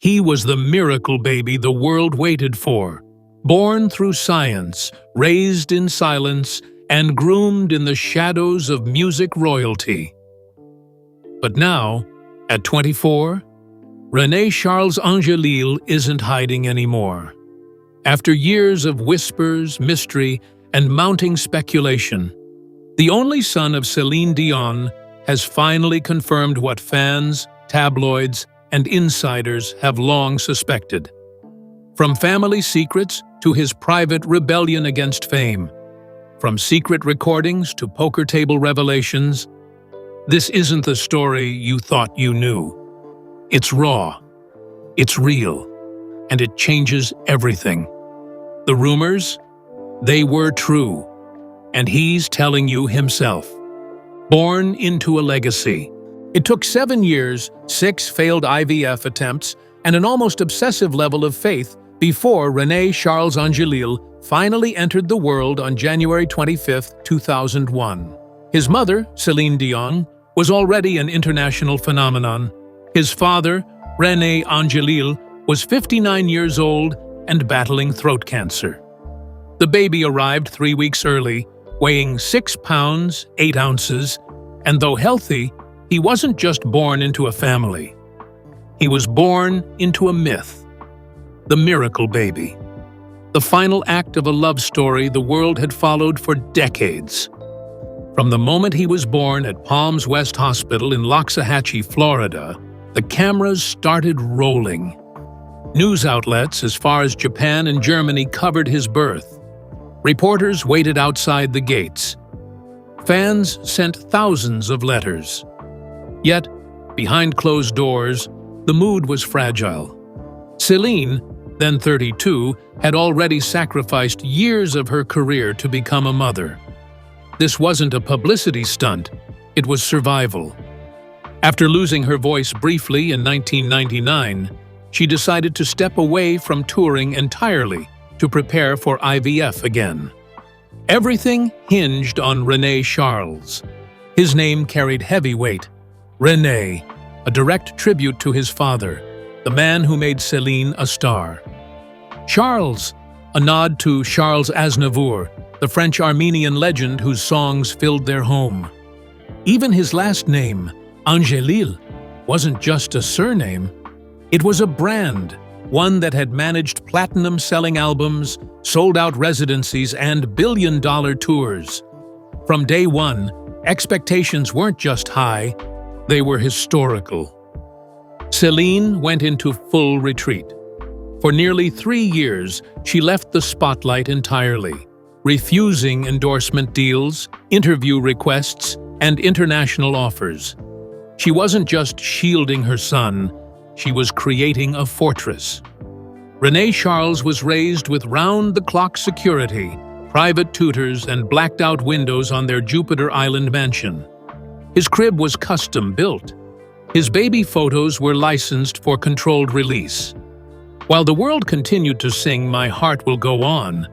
He was the miracle baby the world waited for, born through science, raised in silence, and groomed in the shadows of music royalty. But now, at 24, René Charles Angelil isn't hiding anymore. After years of whispers, mystery, and mounting speculation, the only son of Celine Dion has finally confirmed what fans, tabloids, and insiders have long suspected. From family secrets to his private rebellion against fame, from secret recordings to poker table revelations, this isn't the story you thought you knew. It's raw, it's real, and it changes everything. The rumors, they were true, and he's telling you himself. Born into a legacy. It took 7 years, 6 failed IVF attempts, and an almost obsessive level of faith before René Charles Angelil finally entered the world on January 25, 2001. His mother, Celine Dion, was already an international phenomenon. His father, René Angelil, was 59 years old and battling throat cancer. The baby arrived 3 weeks early, weighing 6 pounds, 8 ounces, and though healthy, he wasn't just born into a family. He was born into a myth. The miracle baby. The final act of a love story the world had followed for decades. From the moment he was born at Palms West Hospital in Loxahatchee, Florida, the cameras started rolling. News outlets as far as Japan and Germany covered his birth. Reporters waited outside the gates. Fans sent thousands of letters. Yet, behind closed doors, the mood was fragile. Celine, then 32, had already sacrificed years of her career to become a mother. This wasn't a publicity stunt, it was survival. After losing her voice briefly in 1999, she decided to step away from touring entirely to prepare for IVF again. Everything hinged on René Charles. His name carried heavy weight. René, a direct tribute to his father, the man who made Celine a star. Charles, a nod to Charles Aznavour, the French-Armenian legend whose songs filled their home. Even his last name, Angelil, wasn't just a surname. It was a brand, one that had managed platinum-selling albums, sold-out residencies, and billion-dollar tours. From day one, expectations weren't just high, they were historical. Celine went into full retreat. For nearly 3 years, she left the spotlight entirely, refusing endorsement deals, interview requests, and international offers. She wasn't just shielding her son, she was creating a fortress. René Charles was raised with round-the-clock security, private tutors, and blacked-out windows on their Jupiter Island mansion. His crib was custom-built. His baby photos were licensed for controlled release. While the world continued to sing "My Heart Will Go On,"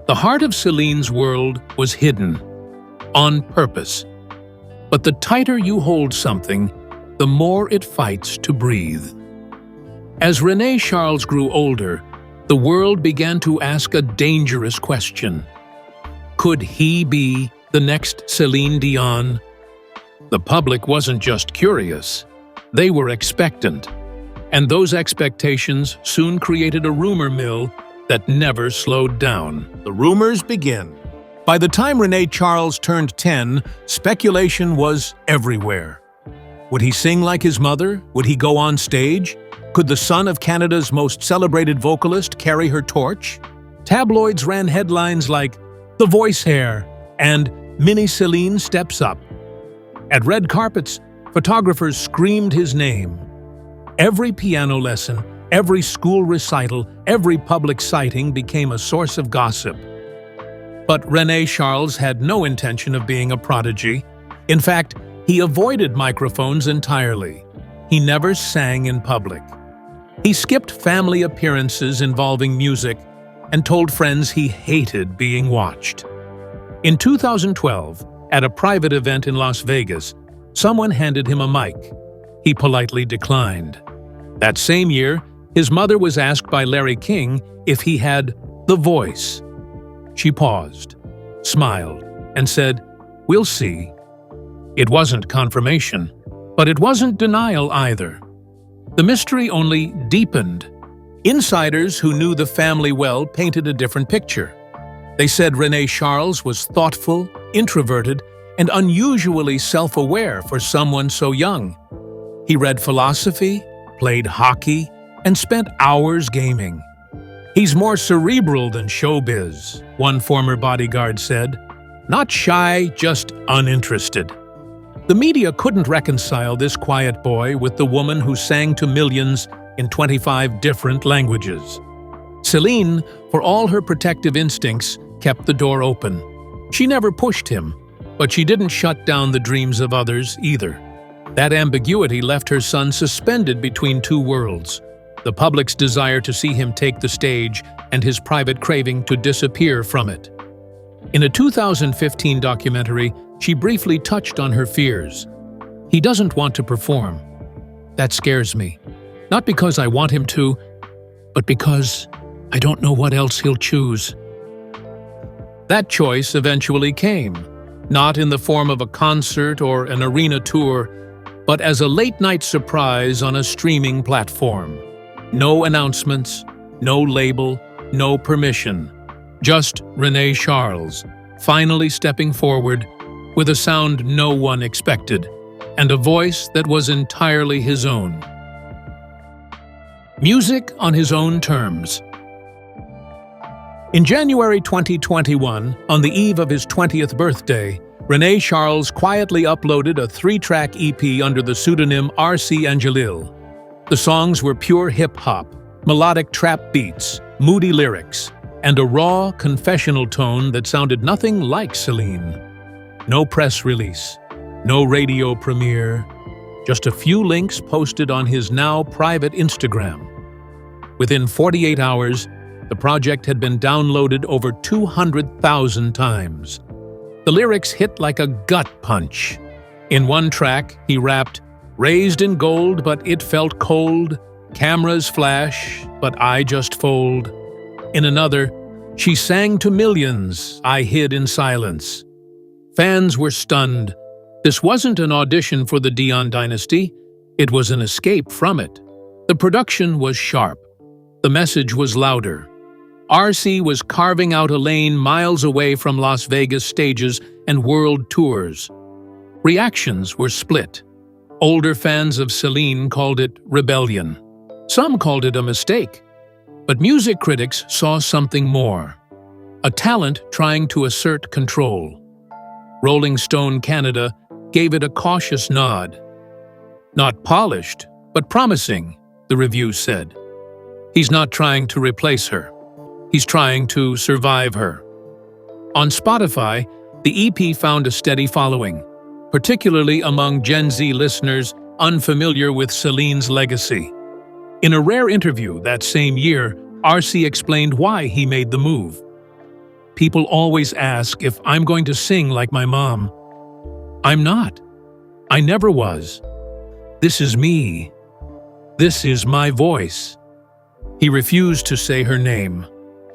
the heart of Celine's world was hidden, on purpose. But the tighter you hold something, the more it fights to breathe. As René Charles grew older, the world began to ask a dangerous question. Could he be the next Celine Dion? The public wasn't just curious, they were expectant. And those expectations soon created a rumor mill that never slowed down. The rumors begin. By the time René Charles turned 10, speculation was everywhere. Would he sing like his mother? Would he go on stage? Could the son of Canada's most celebrated vocalist carry her torch? Tabloids ran headlines like "The Voice Hair" and "Mini Celine Steps Up." At red carpets, photographers screamed his name. Every piano lesson, every school recital, every public sighting became a source of gossip. But René Charles had no intention of being a prodigy. In fact, he avoided microphones entirely. He never sang in public. He skipped family appearances involving music and told friends he hated being watched. In 2012, at a private event in Las Vegas, someone handed him a mic. He politely declined. That same year, His mother was asked by Larry King if he had the voice. She paused, smiled, and said, "We'll see." It wasn't confirmation, but it wasn't denial either. The mystery only deepened. Insiders who knew the family well painted a different picture. They said René Charles was thoughtful, introverted, and unusually self-aware for someone so young. He read philosophy, played hockey, and spent hours gaming. "He's more cerebral than showbiz," one former bodyguard said. "Not shy, just uninterested." The media couldn't reconcile this quiet boy with the woman who sang to millions in 25 different languages. Celine, for all her protective instincts, kept the door open. She never pushed him, but she didn't shut down the dreams of others either. That ambiguity left her son suspended between two worlds: the public's desire to see him take the stage and his private craving to disappear from it. In a 2015 documentary, she briefly touched on her fears. "He doesn't want to perform. That scares me. Not because I want him to, but because I don't know what else he'll choose." That choice eventually came, not in the form of a concert or an arena tour, but as a late-night surprise on a streaming platform. No announcements, no label, no permission. Just René Charles, finally stepping forward with a sound no one expected, and a voice that was entirely his own. Music on his own terms. In January 2021, on the eve of his 20th birthday, René Charles quietly uploaded a 3-track EP under the pseudonym R.C. Angelil. The songs were pure hip-hop, melodic trap beats, moody lyrics, and a raw, confessional tone that sounded nothing like Celine. No press release, no radio premiere, just a few links posted on his now private Instagram. Within 48 hours, the project had been downloaded over 200,000 times. The lyrics hit like a gut punch. In one track, he rapped, "Raised in gold, but it felt cold. Cameras flash, but I just fold." In another, she sang to millions, "I hid in silence." Fans were stunned. This wasn't an audition for the Dion dynasty, it was an escape from it. The production was sharp. The message was louder. R.C. was carving out a lane miles away from Las Vegas stages and world tours. Reactions were split. Older fans of Celine called it rebellion. Some called it a mistake. But music critics saw something more. A talent trying to assert control. Rolling Stone Canada gave it a cautious nod. "Not polished, but promising," the review said. "He's not trying to replace her. He's trying to survive her." On Spotify, the EP found a steady following, particularly among Gen Z listeners unfamiliar with Celine's legacy. In a rare interview that same year, R.C. explained why he made the move. "People always ask if I'm going to sing like my mom. I'm not. I never was. This is me. This is my voice." He refused to say her name,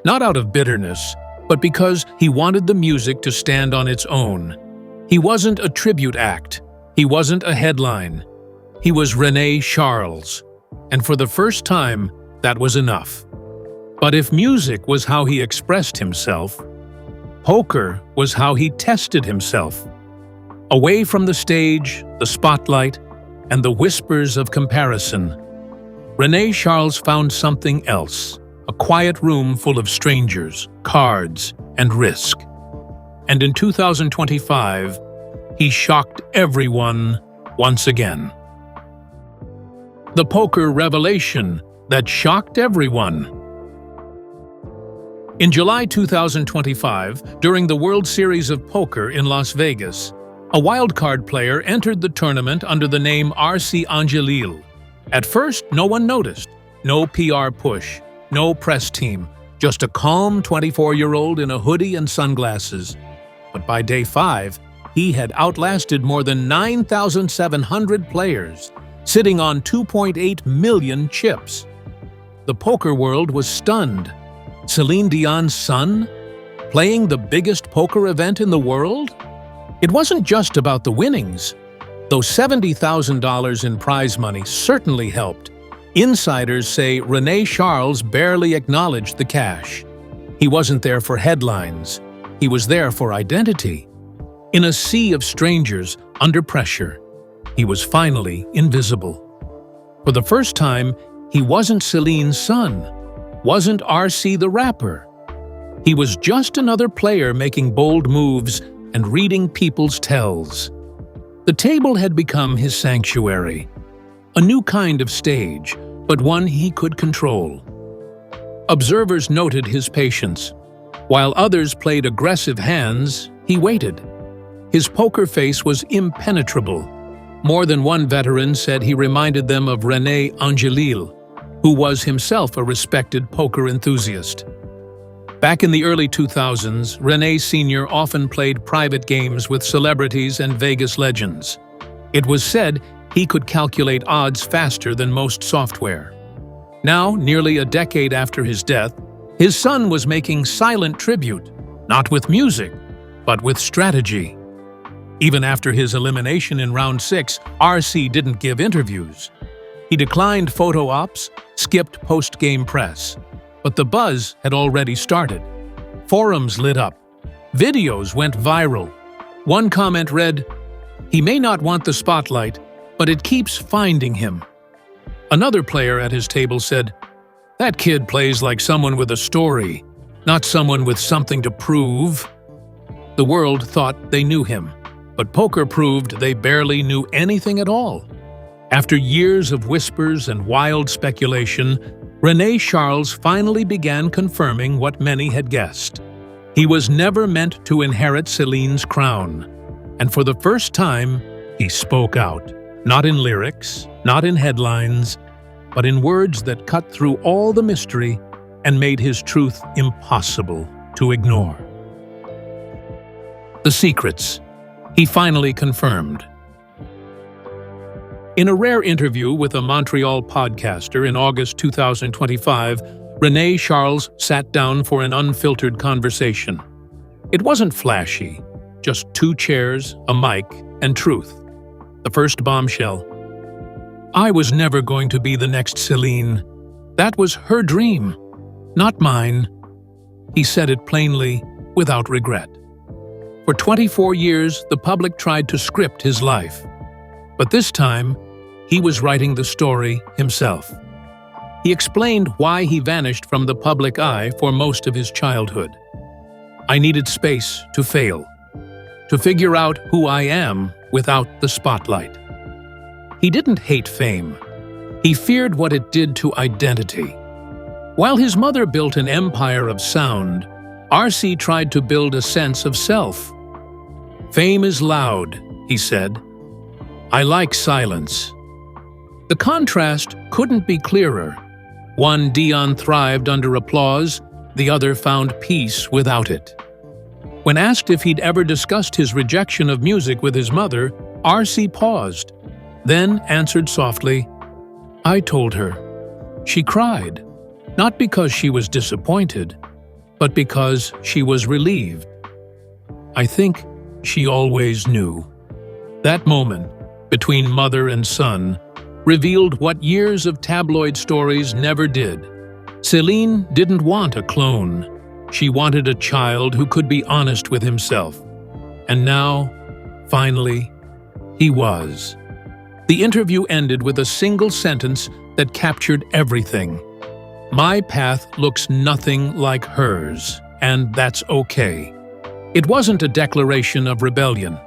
not out of bitterness, but because he wanted the music to stand on its own. He wasn't a tribute act. He wasn't a headline. He was René Charles. And for the first time, that was enough. But if music was how he expressed himself, poker was how he tested himself. Away from the stage, the spotlight, and the whispers of comparison, René Charles found something else, a quiet room full of strangers, cards, and risk. And in 2025, he shocked everyone once again. The poker revelation that shocked everyone. In July 2025, during the World Series of Poker in Las Vegas, a wildcard player entered the tournament under the name R.C. Angelil. At first, no one noticed. No PR push, no press team, just a calm 24-year-old in a hoodie and sunglasses. But by day 5, he had outlasted more than 9,700 players, sitting on 2.8 million chips. The poker world was stunned. Celine Dion's son? Playing the biggest poker event in the world? It wasn't just about the winnings. Though $70,000 in prize money certainly helped, insiders say René Charles barely acknowledged the cash. He wasn't there for headlines. He was there for identity. In a sea of strangers, under pressure, he was finally invisible. For the first time, he wasn't Celine's son, wasn't RC the rapper. He was just another player making bold moves and reading people's tells. The table had become his sanctuary, a new kind of stage, but one he could control. Observers noted his patience. While others played aggressive hands, he waited. His poker face was impenetrable. More than one veteran said he reminded them of René Angelil, who was himself a respected poker enthusiast. Back in the early 2000s, René Sr. often played private games with celebrities and Vegas legends. It was said he could calculate odds faster than most software. Now, nearly a decade after his death, his son was making silent tribute, not with music, but with strategy. Even after his elimination in round 6, RC didn't give interviews. He declined photo ops, skipped post-game press. But the buzz had already started. Forums lit up. Videos went viral. One comment read, "He may not want the spotlight, but it keeps finding him." Another player at his table said, "That kid plays like someone with a story, not someone with something to prove." The world thought they knew him, but poker proved they barely knew anything at all. After years of whispers and wild speculation, René Charles finally began confirming what many had guessed. He was never meant to inherit Celine's crown. And for the first time, he spoke out. Not in lyrics, not in headlines, but in words that cut through all the mystery and made his truth impossible to ignore. The secrets. He finally confirmed. In a rare interview with a Montreal podcaster in August 2025, René Charles sat down for an unfiltered conversation. It wasn't flashy, just 2 chairs, a mic, and truth. The first bombshell. "I was never going to be the next Celine. That was her dream, not mine." He said it plainly, without regret. For 24 years, the public tried to script his life. But this time, he was writing the story himself. He explained why he vanished from the public eye for most of his childhood. "I needed space to fail, to figure out who I am without the spotlight." He didn't hate fame. He feared what it did to identity. While his mother built an empire of sound, RC tried to build a sense of self. "Fame is loud," he said. "I like silence." The contrast couldn't be clearer. One Dion thrived under applause, the other found peace without it. When asked if he'd ever discussed his rejection of music with his mother, RC paused, then answered softly, "I told her." She cried, not because she was disappointed, but because she was relieved. I think she always knew. That moment, between mother and son, revealed what years of tabloid stories never did. Celine didn't want a clone. She wanted a child who could be honest with himself. And now, finally, he was. The interview ended with a single sentence that captured everything. "My path looks nothing like hers, and that's okay." It wasn't a declaration of rebellion.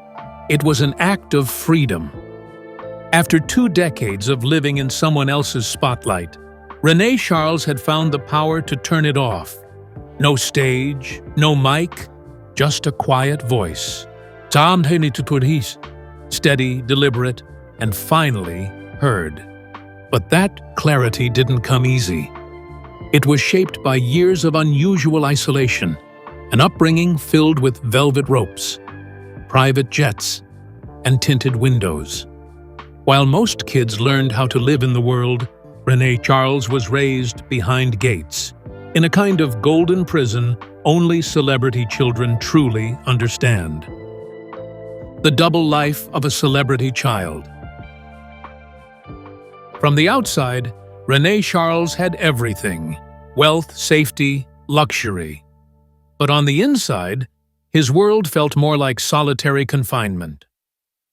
It was an act of freedom. After 2 decades of living in someone else's spotlight, René Charles had found the power to turn it off. No stage, no mic, just a quiet voice. Steady, deliberate, and finally heard. But that clarity didn't come easy. It was shaped by years of unusual isolation, an upbringing filled with velvet ropes, private jets, and tinted windows. While most kids learned how to live in the world, Renee Charles was raised behind gates, in a kind of golden prison only celebrity children truly understand. The double life of a celebrity child. From the outside, Renee Charles had everything: wealth, safety, luxury. But on the inside, his world felt more like solitary confinement.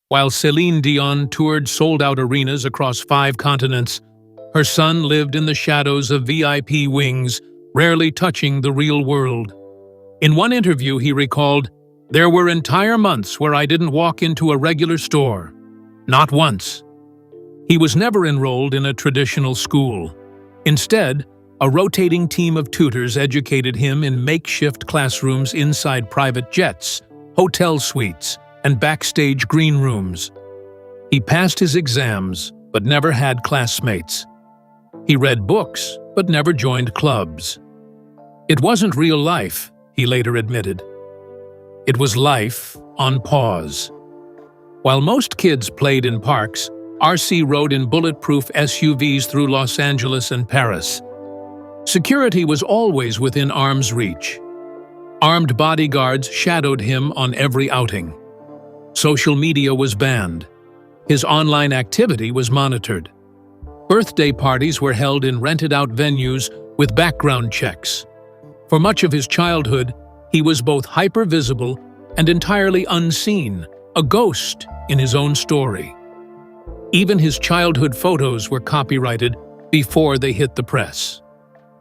While Celine Dion toured sold-out arenas across 5 continents, her son lived in the shadows of VIP wings, rarely touching the real world. In one interview, he recalled, "There were entire months where I didn't walk into a regular store. Not once." He was never enrolled in a traditional school. Instead, a rotating team of tutors educated him in makeshift classrooms inside private jets, hotel suites, and backstage green rooms. He passed his exams, but never had classmates. He read books, but never joined clubs. It wasn't real life, he later admitted. It was life on pause. While most kids played in parks, RC rode in bulletproof SUVs through Los Angeles and Paris. Security was always within arm's reach. Armed bodyguards shadowed him on every outing. Social media was banned. His online activity was monitored. Birthday parties were held in rented-out venues with background checks. For much of his childhood, he was both hyper-visible and entirely unseen, a ghost in his own story. Even his childhood photos were copyrighted before they hit the press.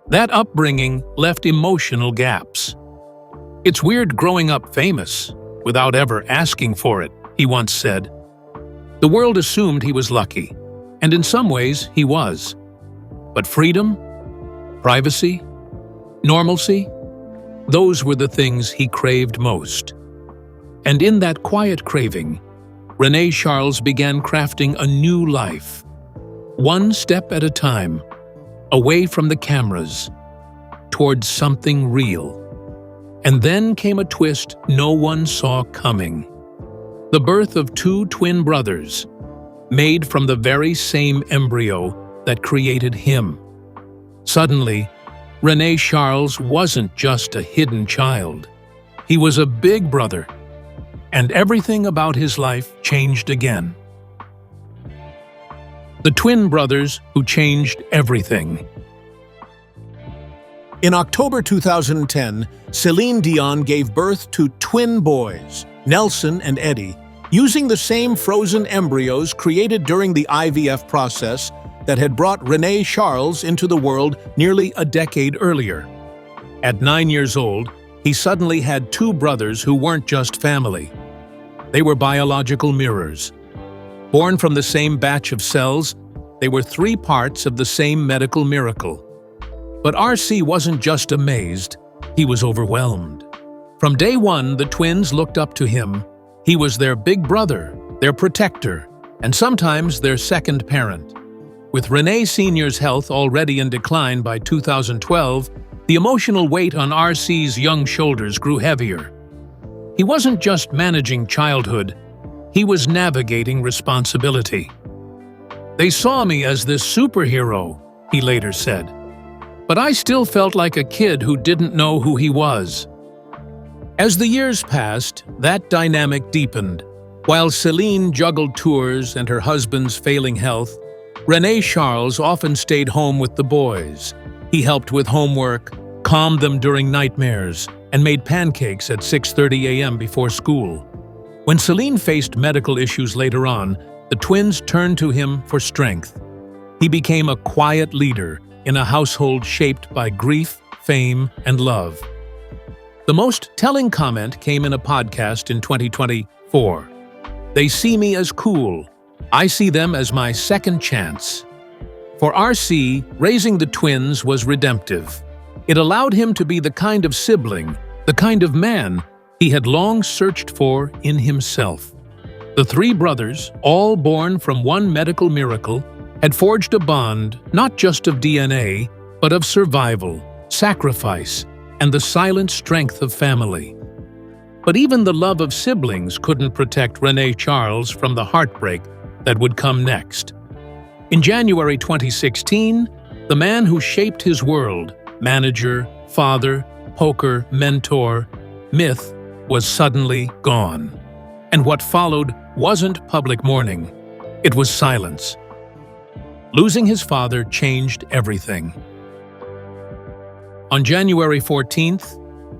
That upbringing left emotional gaps. "It's weird growing up famous, without ever asking for it," he once said. The world assumed he was lucky, and in some ways he was. But freedom, privacy, normalcy, those were the things he craved most. And in that quiet craving, Renee Charles began crafting a new life. One step at a time, away from the cameras, towards something real. And then came a twist no one saw coming. The birth of 2 twin brothers, made from the very same embryo that created him. Suddenly, Renee Charles wasn't just a hidden child. He was a big brother, and everything about his life changed again. The twin brothers who changed everything. In October 2010, Celine Dion gave birth to twin boys, Nelson and Eddie, using the same frozen embryos created during the IVF process that had brought Renee Charles into the world nearly a decade earlier. At 9 years old, he suddenly had 2 brothers who weren't just family. They were biological mirrors. Born from the same batch of cells, they were 3 parts of the same medical miracle. But RC wasn't just amazed, he was overwhelmed. From day one, the twins looked up to him. He was their big brother, their protector, and sometimes their second parent. With Renee Sr.'s health already in decline by 2012, the emotional weight on RC's young shoulders grew heavier. He wasn't just managing childhood, he was navigating responsibility. "They saw me as this superhero," he later said. "But I still felt like a kid who didn't know who he was." As the years passed, that dynamic deepened. While Celine juggled tours and her husband's failing health, Renee Charles often stayed home with the boys. He helped with homework, calmed them during nightmares, and made pancakes at 6:30 a.m. before school. When Celine faced medical issues later on, the twins turned to him for strength. He became a quiet leader in a household shaped by grief, fame, and love. The most telling comment came in a podcast in 2024. "They see me as cool. I see them as my second chance." For RC, raising the twins was redemptive. It allowed him to be the kind of sibling, the kind of man he had long searched for in himself. The 3 brothers, all born from one medical miracle, had forged a bond not just of DNA, but of survival, sacrifice, and the silent strength of family. But even the love of siblings couldn't protect Renee Charles from the heartbreak that would come next. In January 2016, the man who shaped his world, manager, father, poker, mentor, myth, was suddenly gone. And what followed wasn't public mourning. It was silence. Losing his father changed everything. On January 14th,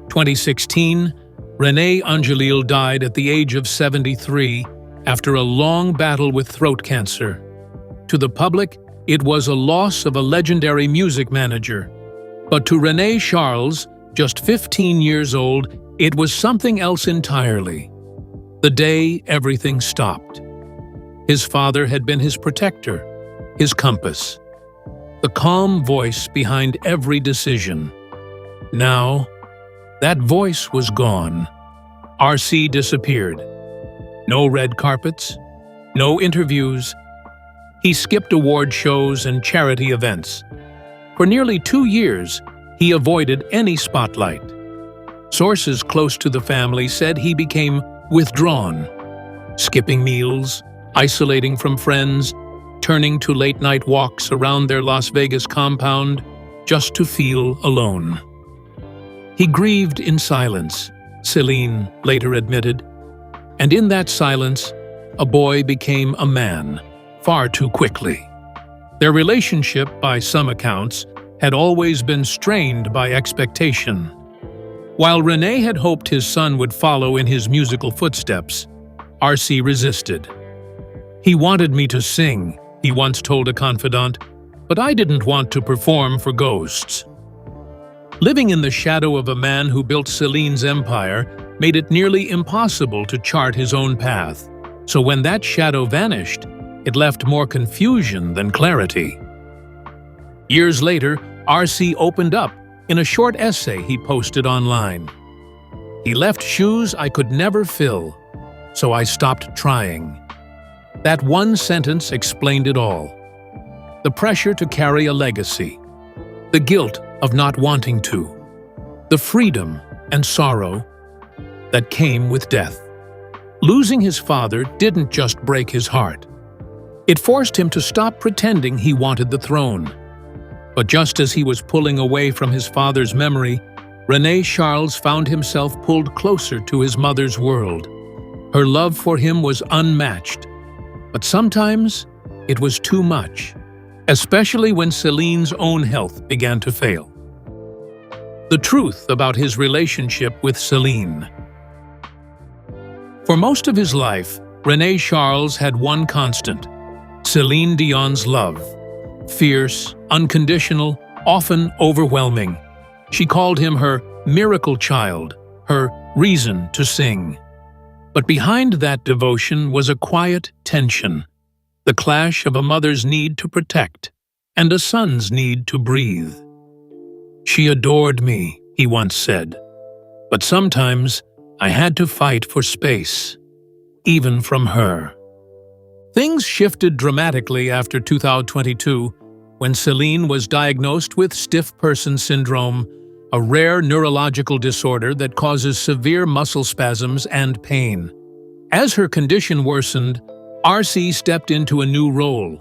2016, Renee Angelil died at the age of 73 after a long battle with throat cancer. To the public, it was a loss of a legendary music manager. But to Renee Charles, just 15 years old, it was something else entirely. The day everything stopped. His father had been his protector, his compass, the calm voice behind every decision. Now, that voice was gone. RC disappeared. No red carpets, no interviews. He skipped award shows and charity events. For nearly 2 years, he avoided any spotlight. Sources close to the family said he became withdrawn, skipping meals, isolating from friends, turning to late-night walks around their Las Vegas compound just to feel alone. He grieved in silence, Celine later admitted, and in that silence, a boy became a man far too quickly. Their relationship, by some accounts, had always been strained by expectation. While Renee had hoped his son would follow in his musical footsteps, RC resisted. "He wanted me to sing," he once told a confidant, "but I didn't want to perform for ghosts." Living in the shadow of a man who built Celine's empire made it nearly impossible to chart his own path. So when that shadow vanished, it left more confusion than clarity. Years later, RC opened up in a short essay he posted online. "He left shoes I could never fill, so I stopped trying." That one sentence explained it all. The pressure to carry a legacy, the guilt of not wanting to, the freedom and sorrow that came with death. Losing his father didn't just break his heart. It forced him to stop pretending he wanted the throne. But just as he was pulling away from his father's memory, Renee Charles found himself pulled closer to his mother's world. Her love for him was unmatched, but sometimes it was too much, especially when Celine's own health began to fail. The truth about his relationship with Celine. For most of his life, Renee Charles had one constant: Celine Dion's love. Fierce, unconditional, often overwhelming. She called him her miracle child, her reason to sing. But behind that devotion was a quiet tension, the clash of a mother's need to protect and a son's need to breathe. "She adored me," he once said, "but sometimes I had to fight for space, even from her." Things shifted dramatically after 2022 when Celine was diagnosed with stiff person syndrome, a rare neurological disorder that causes severe muscle spasms and pain. As her condition worsened, RC stepped into a new role.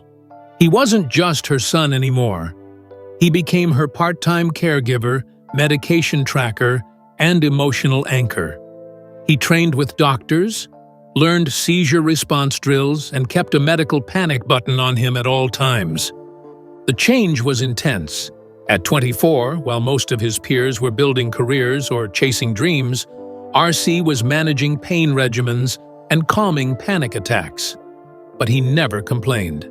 He wasn't just her son anymore. He became her part-time caregiver, medication tracker, and emotional anchor. He trained with doctors, learned seizure response drills, and kept a medical panic button on him at all times. The change was intense. At 24, while most of his peers were building careers or chasing dreams, RC was managing pain regimens and calming panic attacks. But he never complained.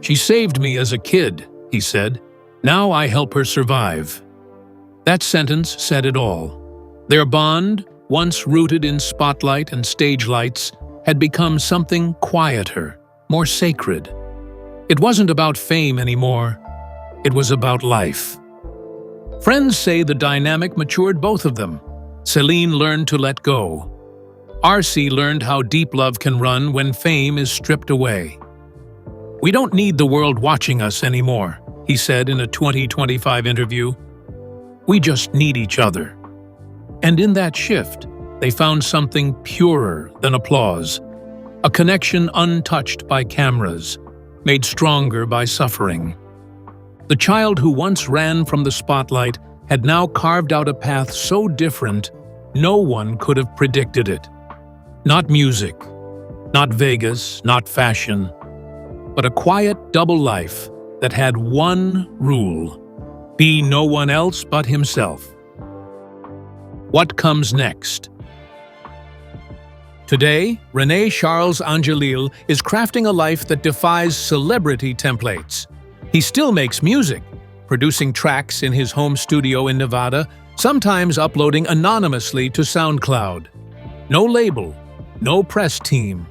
"She saved me as a kid," he said. "Now I help her survive." That sentence said it all. Their bond, once rooted in spotlight and stage lights, had become something quieter, more sacred. It wasn't about fame anymore. It was about life. Friends say the dynamic matured both of them. Celine learned to let go. RC learned how deep love can run when fame is stripped away. "We don't need the world watching us anymore," he said in a 2025 interview. "We just need each other." And in that shift, they found something purer than applause, a connection untouched by cameras, made stronger by suffering. The child who once ran from the spotlight had now carved out a path so different, no one could have predicted it. Not music, not Vegas, not fashion, but a quiet double life that had one rule: be no one else but himself. What comes next? Today, René Charles Angelil is crafting a life that defies celebrity templates. He still makes music, producing tracks in his home studio in Nevada, sometimes uploading anonymously to SoundCloud. No label, no press team,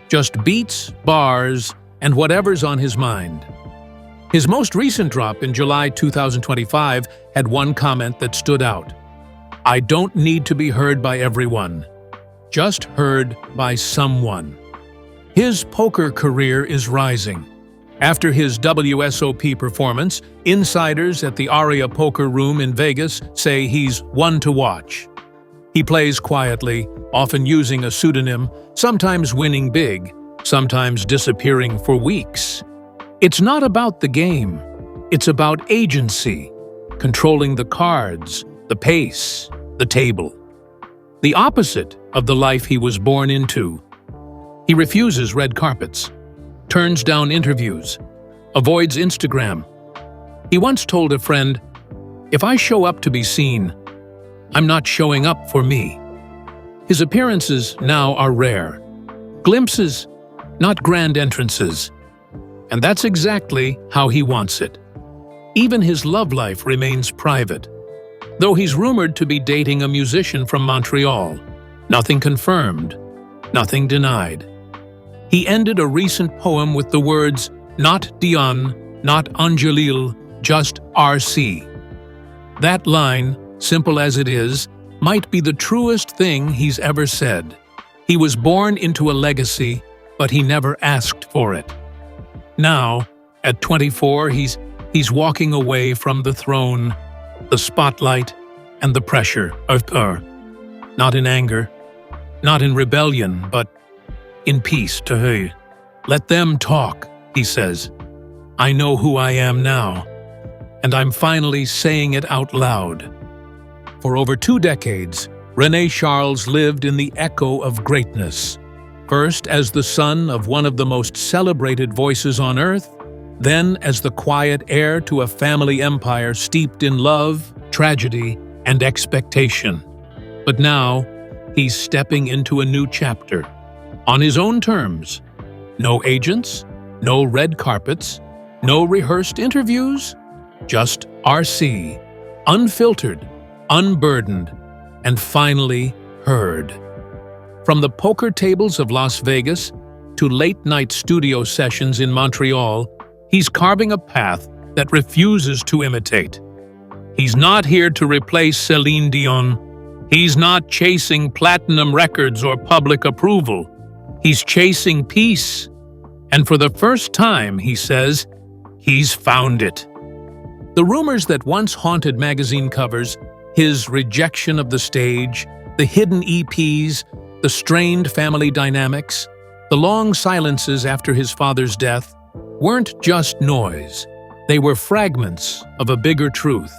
just beats, bars, and whatever's on his mind. His most recent drop in July 2025 had one comment that stood out: "I don't need to be heard by everyone, just heard by someone." His poker career is rising. After his WSOP performance, insiders at the Aria Poker Room in Vegas say he's one to watch. He plays quietly, often using a pseudonym, sometimes winning big, sometimes disappearing for weeks. It's not about the game. It's about agency, controlling the cards, the pace, the table. The opposite of the life he was born into. He refuses red carpets, turns down interviews, avoids Instagram. He once told a friend, "If I show up to be seen, I'm not showing up for me." His appearances now are rare. Glimpses, not grand entrances. And that's exactly how he wants it. Even his love life remains private, though he's rumored to be dating a musician from Montreal. Nothing confirmed, nothing denied. He ended a recent poem with the words, "Not Dion, not Angelil, just RC." That line, simple as it is, might be the truest thing he's ever said. He was born into a legacy, but he never asked for it. Now, at 24, he's walking away from the throne, the spotlight, and the pressure of power. Not in anger, not in rebellion, but in peace to her. "Let them talk," he says. "I know who I am now, and I'm finally saying it out loud." For over 2 decades, René Charles lived in the echo of greatness. First as the son of one of the most celebrated voices on earth, then as the quiet heir to a family empire steeped in love, tragedy, and expectation. But now, he's stepping into a new chapter. On his own terms. No agents, no red carpets, no rehearsed interviews, just RC, unfiltered, unburdened, and finally heard. From the poker tables of Las Vegas to late-night studio sessions in Montreal, he's carving a path that refuses to imitate. He's not here to replace Celine Dion. He's not chasing platinum records or public approval. He's chasing peace. And for the first time, he says, he's found it. The rumors that once haunted magazine covers, his rejection of the stage, the hidden EPs, the strained family dynamics, the long silences after his father's death, weren't just noise. They were fragments of a bigger truth.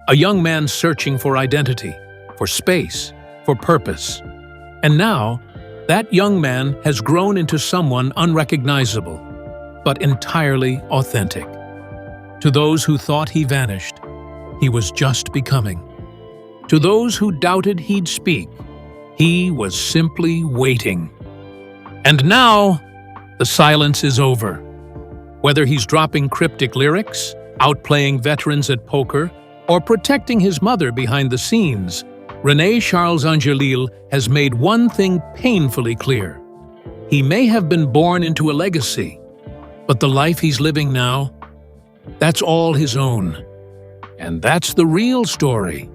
A young man searching for identity, for space, for purpose. And now, that young man has grown into someone unrecognizable, but entirely authentic. To those who thought he vanished, he was just becoming. To those who doubted he'd speak, he was simply waiting. And now, the silence is over. Whether he's dropping cryptic lyrics, outplaying veterans at poker, or protecting his mother behind the scenes, René Charles Angelil has made one thing painfully clear. He may have been born into a legacy, but the life he's living now, that's all his own. And that's the real story.